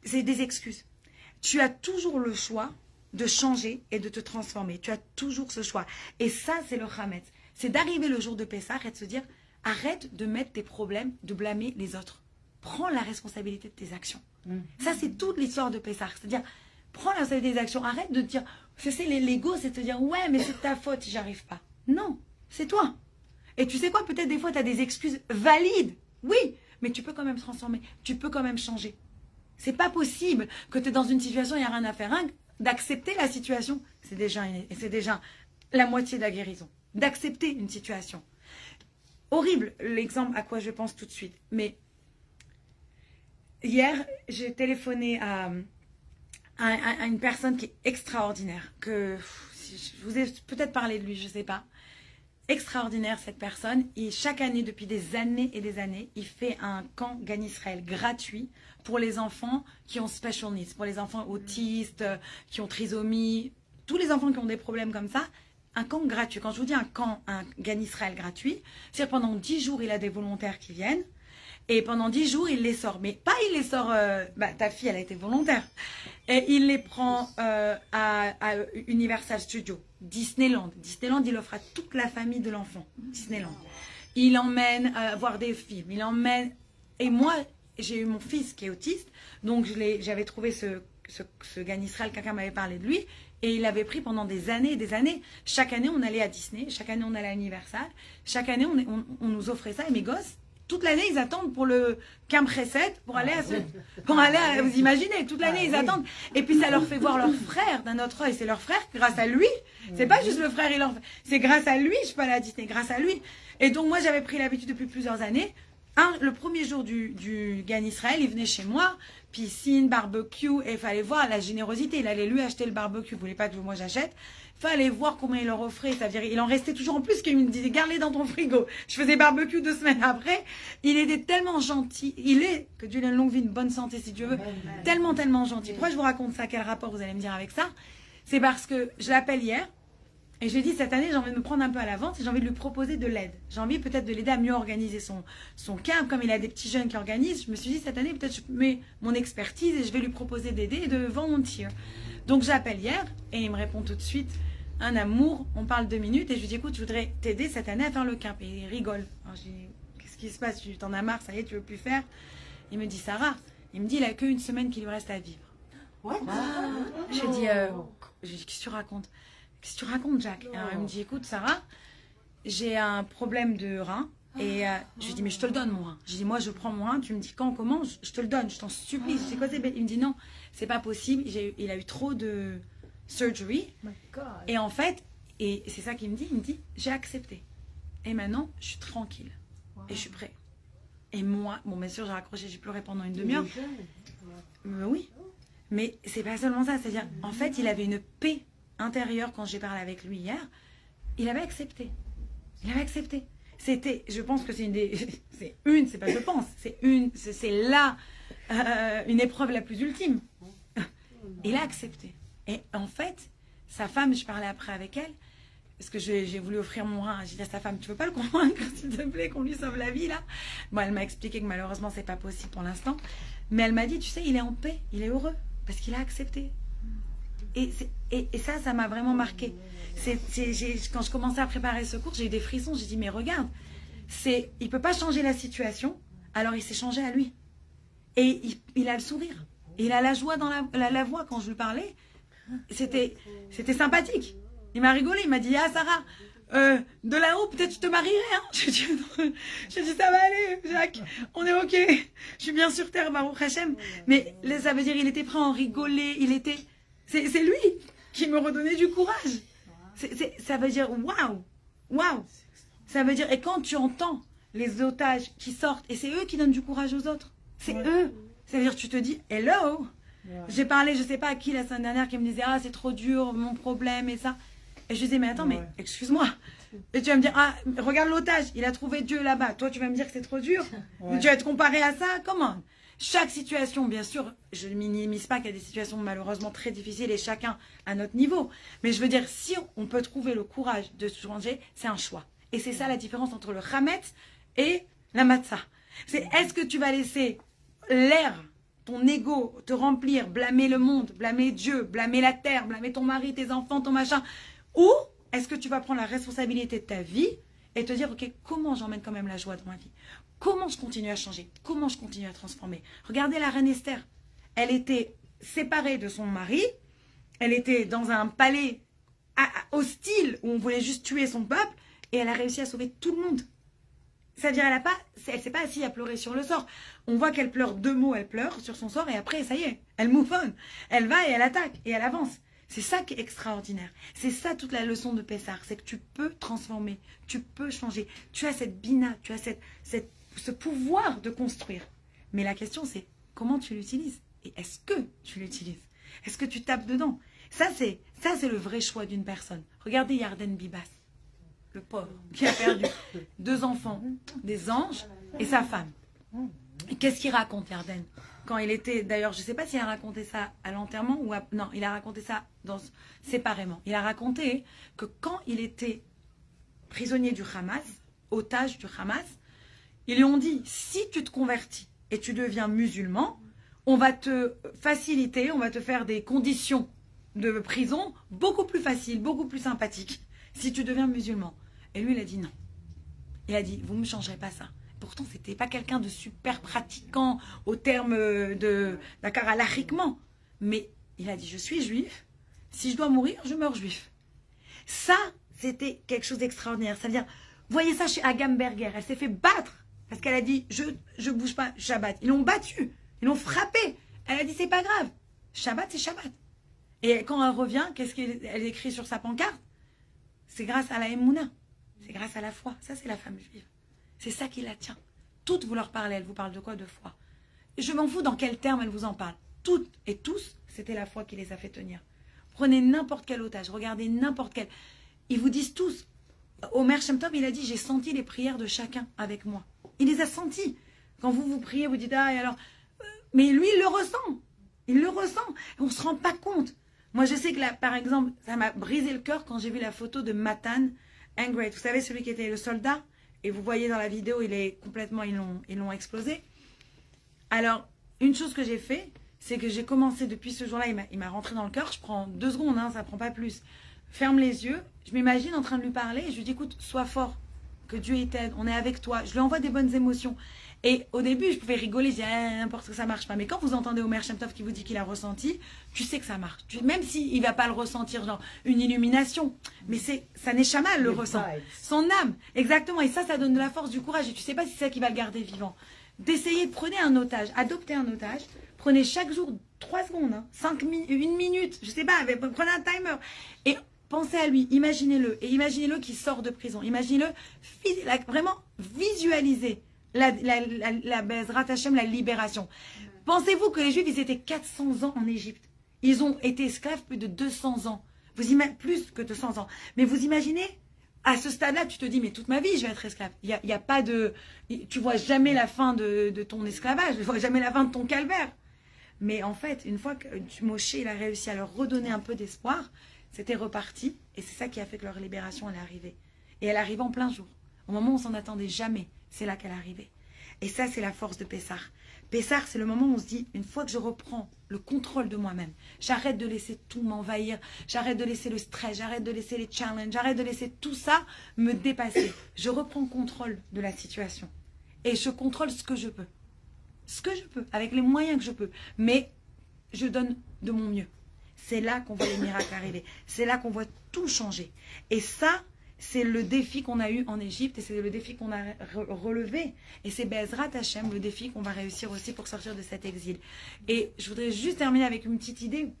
[SPEAKER 1] C'est des excuses. Tu as toujours le choix de changer et de te transformer. Tu as toujours ce choix. Et ça, c'est le Hametz. C'est d'arriver le jour de Pessah et de se dire, arrête de mettre tes problèmes, de blâmer les autres. Prends la responsabilité de tes actions. Ça, c'est toute l'histoire de Pessah. C'est-à-dire, prends la responsabilité des actions. Arrête de te dire, c'est l'ego, c'est de te dire, ouais, mais c'est ta faute si j'arrive pas. Non, c'est toi. Et tu sais quoi, peut-être des fois, tu as des excuses valides. Oui, mais tu peux quand même transformer. Tu peux quand même changer. C'est pas possible que tu es dans une situation, il n'y a rien à faire. Hein, d'accepter la situation, c'est déjà la moitié de la guérison. D'accepter une situation. Horrible l'exemple à quoi je pense tout de suite. Mais hier, j'ai téléphoné à une personne qui est extraordinaire. Que je vous ai peut-être parlé de lui, je ne sais pas. Extraordinaire cette personne. Et chaque année, depuis des années et des années, il fait un camp Gan Israël gratuit pour les enfants qui ont special needs, pour les enfants autistes, qui ont trisomie, tous les enfants qui ont des problèmes comme ça. Un camp gratuit. Quand je vous dis un Gan Israël gratuit, c'est pendant 10 jours, il a des volontaires qui viennent. Et pendant 10 jours, il les sort. Mais pas il les sort, ta fille, elle a été volontaire. Et il les prend à Universal Studios, Disneyland. Disneyland, il offre à toute la famille de l'enfant. Disneyland. Il emmène voir des films. Il emmène... Et moi, j'ai eu mon fils qui est autiste. Donc, j'avais trouvé ce Gan Israël, quelqu'un m'avait parlé de lui. Et il l'avait pris pendant des années et des années. Chaque année, on allait à Disney. Chaque année, on allait à Universal. Chaque année, on nous offrait ça. Et mes gosses, toute l'année, ils attendent pour le Camp Reset, pour aller à vous imaginez, toute l'année, ils attendent. Et puis, ça leur fait voir leur frère d'un autre œil. C'est leur frère, grâce à lui. C'est pas juste le frère et leur... C'est grâce à lui, je peux aller à Disney, grâce à lui. Et donc, moi, j'avais pris l'habitude depuis plusieurs années. Le premier jour du Gan Israël, il venait chez moi, piscine, barbecue, et il fallait voir la générosité. Il allait lui acheter le barbecue, il voulait pas que moi j'achète. Il fallait voir comment il leur offrait. C'est-à-dire, il en restait toujours en plus qu'il me disait, garde-les dans ton frigo. Je faisais barbecue 2 semaines après. Il était tellement gentil. Que Dieu lui donne longue vie, une bonne santé si Dieu veut. Tellement, tellement gentil. Pourquoi je vous raconte ça? Quel rapport vous allez me dire avec ça? C'est parce que je l'appelle hier. Et je lui ai dit, cette année, j'ai envie de me prendre un peu à l'avance et j'ai envie de lui proposer de l'aide. J'ai envie peut-être de l'aider à mieux organiser son camp. Comme il a des petits jeunes qui organisent, je me suis dit, cette année, peut-être je mets mon expertise et je vais lui proposer d'aider et de volontiers. Donc, j'appelle hier et il me répond tout de suite, un amour, on parle 2 minutes et je lui dis, écoute, je voudrais t'aider cette année à faire le camp. Et il rigole. Alors, je lui dis, qu'est-ce qui se passe? Tu t'en as marre, ça y est, tu veux plus faire? Il me dit, Sarah, il me dit, il a qu'une semaine qui lui reste à vivre.
[SPEAKER 3] Ouais.
[SPEAKER 1] Je lui dis, qu'est-ce que tu racontes? Qu'est-ce que tu racontes, Jack? Alors, il me dit, écoute, Sarah, j'ai un problème de rein. Et je lui dis, mais je te le donne, mon rein. Je dis, moi, je prends mon rein. Tu me dis quand, comment? Je te le donne, je t'en supplie. Je dis, quoi, c'est bête? Il me dit, non, c'est pas possible. Il a eu trop de surgery. Et en fait, et c'est ça qu'il me dit, j'ai accepté. Et maintenant, je suis tranquille. Et je suis prêt. Et moi, bon, bien sûr, j'ai raccroché, j'ai pleuré pendant une demi-heure. Oui. Mais c'est pas seulement ça. C'est-à-dire, en fait, il avait une paix intérieur quand j'ai parlé avec lui hier, il avait accepté. Il avait accepté. C'était, je pense que c'est c'est pas je pense, c'est là une épreuve la plus ultime. Il a accepté. Et en fait, sa femme, je parlais après avec elle, parce que j'ai voulu offrir mon rein. J'ai dit à sa femme, tu veux pas le convaincre, s'il te plaît, qu'on lui sauve la vie là? Bon, elle m'a expliqué que malheureusement, c'est pas possible pour l'instant. Mais elle m'a dit, tu sais, il est en paix, il est heureux, parce qu'il a accepté. Et ça m'a vraiment marqué. Quand je commençais à préparer ce cours, j'ai eu des frissons. J'ai dit, mais regarde, il ne peut pas changer la situation, alors il s'est changé à lui. Et il a le sourire. Et il a la joie dans la voix quand je lui parlais. C'était sympathique. Il m'a rigolé, il m'a dit, ah Sarah, de là-haut, peut-être tu te marierais. Hein? Je dis, ça va aller, Jacques, on est ok. Je suis bien sur terre, Baruch Hashem. Mais ça veut dire, il était prêt à en rigoler, c'est lui qui me redonnait du courage. Ça veut dire waouh, waouh. Ça veut dire, et quand tu entends les otages qui sortent, et c'est eux qui donnent du courage aux autres, c'est eux. Ça veut dire, tu te dis, hello, J'ai parlé, je sais pas à qui la semaine dernière qui me disait, ah, c'est trop dur, mon problème et ça. Et je disais, mais attends, mais excuse-moi. Et tu vas me dire, ah, regarde l'otage, il a trouvé Dieu là-bas. Toi, tu vas me dire que c'est trop dur. Tu vas te comparer à ça. Comment? Chaque situation, bien sûr, je ne minimise pas qu'il y a des situations malheureusement très difficiles et chacun à notre niveau. Mais je veux dire, si on peut trouver le courage de se changer, c'est un choix. Et c'est ça la différence entre le Hametz et la Matzah. C'est est-ce que tu vas laisser l'air, ton ego te remplir, blâmer le monde, blâmer Dieu, blâmer la terre, blâmer ton mari, tes enfants, ton machin, ou est-ce que tu vas prendre la responsabilité de ta vie et te dire, ok, comment j'emmène quand même la joie dans ma vie? Comment je continue à changer? Comment je continue à transformer? Regardez la reine Esther. Elle était séparée de son mari. Elle était dans un palais hostile où on voulait juste tuer son peuple. Et elle a réussi à sauver tout le monde. C'est-à-dire, elle s'est pas assise à pleurer sur le sort. On voit qu'elle pleure 2 mots, elle pleure sur son sort. Et après, ça y est, elle move on. Elle va et elle attaque et elle avance. C'est ça qui est extraordinaire. C'est ça toute la leçon de Pessah. C'est que tu peux transformer, tu peux changer. Tu as cette bina, tu as ce pouvoir de construire. Mais la question c'est comment tu l'utilises. Et est-ce que tu l'utilises? Est-ce que tu tapes dedans? Ça c'est le vrai choix d'une personne. Regardez Yarden Bibas, le pauvre, qui a perdu 2 enfants, des anges et sa femme. Et qu'est-ce qu'il raconte Yarden? Quand il était, d'ailleurs, je ne sais pas s'il a raconté ça à l'enterrement ou à... Non, il a raconté ça séparément. Il a raconté que quand il était prisonnier du Hamas, otage du Hamas, ils lui ont dit, si tu te convertis et tu deviens musulman, on va te faciliter, on va te faire des conditions de prison beaucoup plus faciles, beaucoup plus sympathiques, si tu deviens musulman. Et lui, il a dit non. Il a dit, vous ne me changerez pas ça. Pourtant, ce n'était pas quelqu'un de super pratiquant au terme de d'accord, halachiquement. Mais il a dit, je suis juif. Si je dois mourir, je meurs juif. Ça, c'était quelque chose d'extraordinaire. C'est-à-dire, voyez ça chez Agamberger. Elle s'est fait battre parce qu'elle a dit, je bouge pas, Shabbat. Ils l'ont battue. Ils l'ont frappée. Elle a dit, c'est pas grave. Shabbat, c'est Shabbat. Et quand elle revient, qu'est-ce qu'elle écrit sur sa pancarte? C'est grâce à la Emouna. C'est grâce à la foi. Ça, c'est la femme juive. C'est ça qui la tient. Toutes vous leur parlez, elles vous parlent de quoi? De foi. Et je m'en fous dans quel terme elles vous en parlent. Toutes et tous, c'était la foi qui les a fait tenir. Prenez n'importe quel otage, regardez n'importe quel. Ils vous disent tous. Omer Shem Tov, il a dit, j'ai senti les prières de chacun avec moi. Il les a senties. Quand vous priez, vous dites, ah, et alors... Mais lui, il le ressent. Il le ressent. On ne se rend pas compte. Moi, je sais que là, par exemple, ça m'a brisé le cœur quand j'ai vu la photo de Matan Engret. Vous savez, celui qui était le soldat. Et vous voyez dans la vidéo, il est complètement, ils l'ont explosé. Alors, une chose que j'ai fait, c'est que j'ai commencé depuis ce jour-là, il m'a rentré dans le cœur, je prends 2 secondes, hein, ça ne prend pas plus. Ferme les yeux, je m'imagine en train de lui parler, et je lui dis, écoute, sois fort, que Dieu t'aide, on est avec toi. Je lui envoie des bonnes émotions. Et au début, je pouvais rigoler, je disais, n'importe quoi, ça marche pas. Mais quand vous entendez Omer Shem Tov qui vous dit qu'il a ressenti, tu sais que ça marche. Même s'il ne va pas le ressentir, genre une illumination. Mais ça n'est jamais le ressent. Son âme, exactement. Et ça donne de la force, du courage. Et tu ne sais pas si c'est ça qui va le garder vivant. D'essayer, prenez un otage, adoptez un otage. Prenez chaque jour 3 secondes, hein, 1 minute, je ne sais pas, prenez un timer. Et pensez à lui, imaginez-le. Et imaginez-le qui sort de prison. Imaginez-le, vraiment visualisez la Bezrat Hashem, la libération. Pensez-vous que les Juifs, ils étaient 400 ans en Égypte. Ils ont été esclaves plus de 200 ans. Plus que 200 ans. Mais vous imaginez, à ce stade-là, tu te dis, mais toute ma vie, je vais être esclave. Il y a pas de... Tu vois jamais la fin de ton esclavage. Tu vois jamais la fin de ton calvaire. Mais en fait, une fois que Moshe il a réussi à leur redonner un peu d'espoir, c'était reparti. Et c'est ça qui a fait que leur libération, elle est arrivée. Et elle arrive en plein jour. Au moment où on s'en attendait jamais, c'est là qu'elle est arrivée. Et ça, c'est la force de Pessah. Pessah, c'est le moment où on se dit, une fois que je reprends le contrôle de moi-même, j'arrête de laisser tout m'envahir, j'arrête de laisser le stress, j'arrête de laisser les challenges, j'arrête de laisser tout ça me dépasser. Je reprends contrôle de la situation. Et je contrôle ce que je peux. Ce que je peux, avec les moyens que je peux. Mais je donne de mon mieux. C'est là qu'on voit les miracles arriver. C'est là qu'on voit tout changer. Et ça, c'est le défi qu'on a eu en Égypte et c'est le défi qu'on a relevé. Et c'est Bezrat Hashem, le défi qu'on va réussir aussi pour sortir de cet exil. Et je voudrais juste terminer avec une petite idée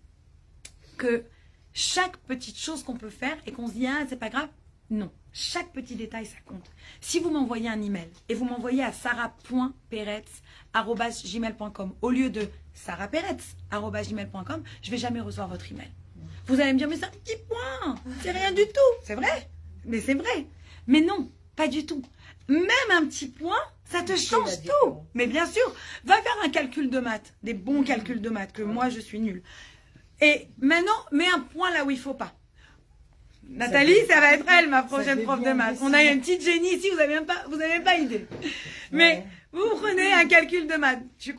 [SPEAKER 1] que chaque petite chose qu'on peut faire et qu'on se dit, ah, c'est pas grave, Non. Chaque petit détail, ça compte. Si vous m'envoyez un email et vous m'envoyez à sarah.peretz@gmail.com au lieu de sarahperetz@gmail.com, je ne vais jamais recevoir votre email. Vous allez me dire, mais c'est un petit point, c'est rien du tout. C'est vrai, mais c'est vrai. Mais non, pas du tout. Même un petit point, ça te change tout. Mais bien sûr, va faire un calcul de maths, des bons calculs de maths, que moi je suis nulle. Et maintenant, mets un point là où il ne faut pas. Nathalie, ça va être elle, ma prochaine prof de maths. On a une petite génie ici, vous n'avez même pas idée. Mais vous prenez un calcul de maths, tu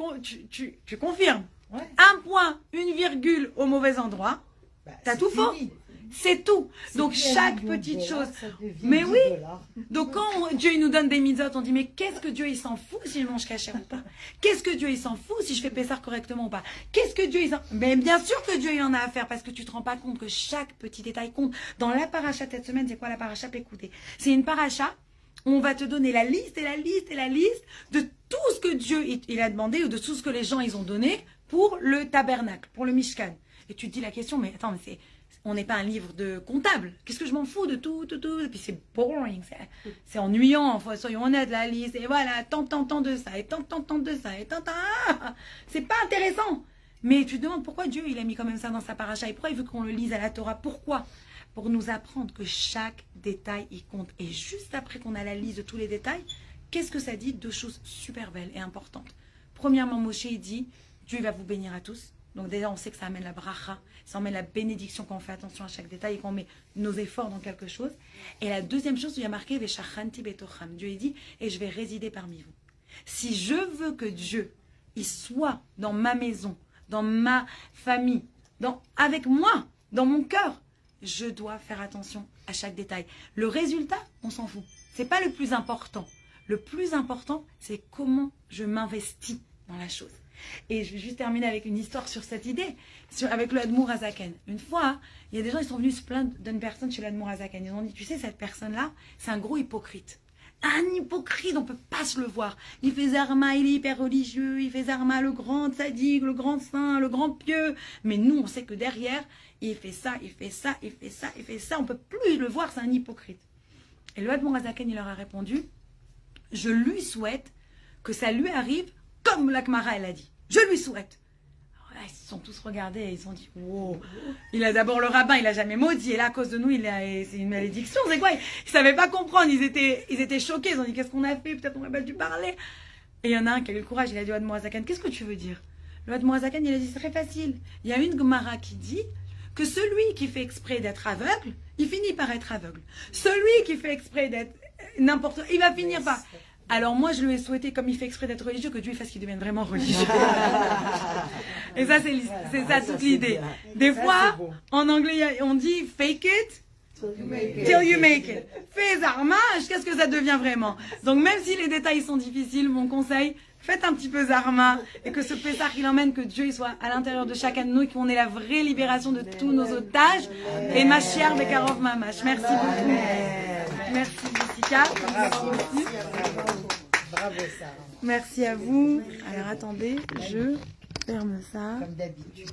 [SPEAKER 1] confirmes. Ouais. Un point, une virgule au mauvais endroit, t'as tout faux. C'est tout. Donc chaque petite chose. Mais oui. Donc quand Dieu il nous donne des mitzvot, on dit mais qu'est-ce que Dieu il s'en fout si je mange kasher ou pas? Qu'est-ce que Dieu il s'en fout si je fais Pessar correctement ou pas? Qu'est-ce que Dieu il s'en... Mais bien sûr que Dieu il en a à faire parce que tu te rends pas compte que chaque petit détail compte. Dans la paracha cette semaine, c'est quoi la paracha? Écoutez, c'est une paracha où on va te donner la liste et la liste et la liste de tout ce que Dieu il a demandé ou de tout ce que les gens ils ont donné pour le tabernacle, pour le Mishkan. Et tu te dis la question, mais attends, mais on n'est pas un livre de comptable. Qu'est-ce que je m'en fous de tout. Et puis c'est boring, c'est ennuyant, soyons honnêtes, la liste. Et voilà, tant de ça, et tant de ça, et tant. C'est pas intéressant. Mais tu te demandes pourquoi Dieu il a mis quand même ça dans sa paracha et pourquoi il veut qu'on le lise à la Torah. Pourquoi? Pour nous apprendre que chaque détail il compte. Et juste après qu'on a la liste de tous les détails, qu'est-ce que ça dit? Deux choses super belles et importantes. Premièrement, Moshe il dit, Dieu va vous bénir à tous. Donc déjà, on sait que ça amène la bracha, ça amène la bénédiction quand on fait attention à chaque détail et qu'on met nos efforts dans quelque chose. Et la deuxième chose, il y a marqué, Veshachanti betocham. Dieu il dit, et je vais résider parmi vous. Si je veux que Dieu, il soit dans ma maison, dans ma famille, avec moi, dans mon cœur, je dois faire attention à chaque détail. Le résultat, on s'en fout. C'est pas le plus important. Le plus important, c'est comment je m'investis dans la chose. Et je vais juste terminer avec une histoire sur cette idée, avec le Admour Azaken. Une fois, il y a des gens qui sont venus se plaindre d'une personne chez l'Admour Azaken. Ils ont dit, tu sais, cette personne-là, c'est un gros hypocrite. Un hypocrite, on ne peut pas se le voir. Il fait Zarma, il est hyper religieux, il fait Zarma, le grand sadique, le grand saint, le grand pieux. Mais nous, on sait que derrière, il fait ça, il fait ça, il fait ça, il fait ça. On ne peut plus le voir, c'est un hypocrite. Et le Admour Azaken, il leur a répondu, je lui souhaite que ça lui arrive comme la Gemara, elle a dit. Je lui souhaite. Alors là, ils se sont tous regardés et ils se sont dit, wow. Il a d'abord le rabbin, il a jamais maudit. Et là, à cause de nous, c'est une malédiction. C'est quoi? Ils ne savaient pas comprendre. Ils étaient choqués. Ils ont dit, qu'est-ce qu'on a fait? Peut-être on n'aurait pas dû parler. Et il y en a un qui a eu le courage. Il a dit au Admour Azaken, qu'est-ce que tu veux dire? Le Admour Azaken, il a dit, c'est très facile. Il y a une Gemara qui dit que celui qui fait exprès d'être aveugle, il finit par être aveugle. Celui qui fait exprès d'être n'importe quoi, il va finir par... Alors moi, je lui ai souhaité, comme il fait exprès d'être religieux, que Dieu fasse qu'il devienne vraiment religieux. Et ça, c'est ça toute l'idée. Des fois, en anglais, on dit « fake it till you make it ». Fais Zarma, qu'est-ce que ça devient vraiment? Donc même si les détails sont difficiles, mon conseil, faites un petit peu Zarma et que ce Pessah, il emmène que Dieu il soit à l'intérieur de chacun de nous et qu'on ait la vraie libération de tous nos otages. Et Mashiach Bekarov Mamash. Merci beaucoup. Merci Jessica.
[SPEAKER 3] Bravo Sarah.
[SPEAKER 1] Merci à vous. Alors attendez, je ferme ça.
[SPEAKER 3] Comme d'habitude.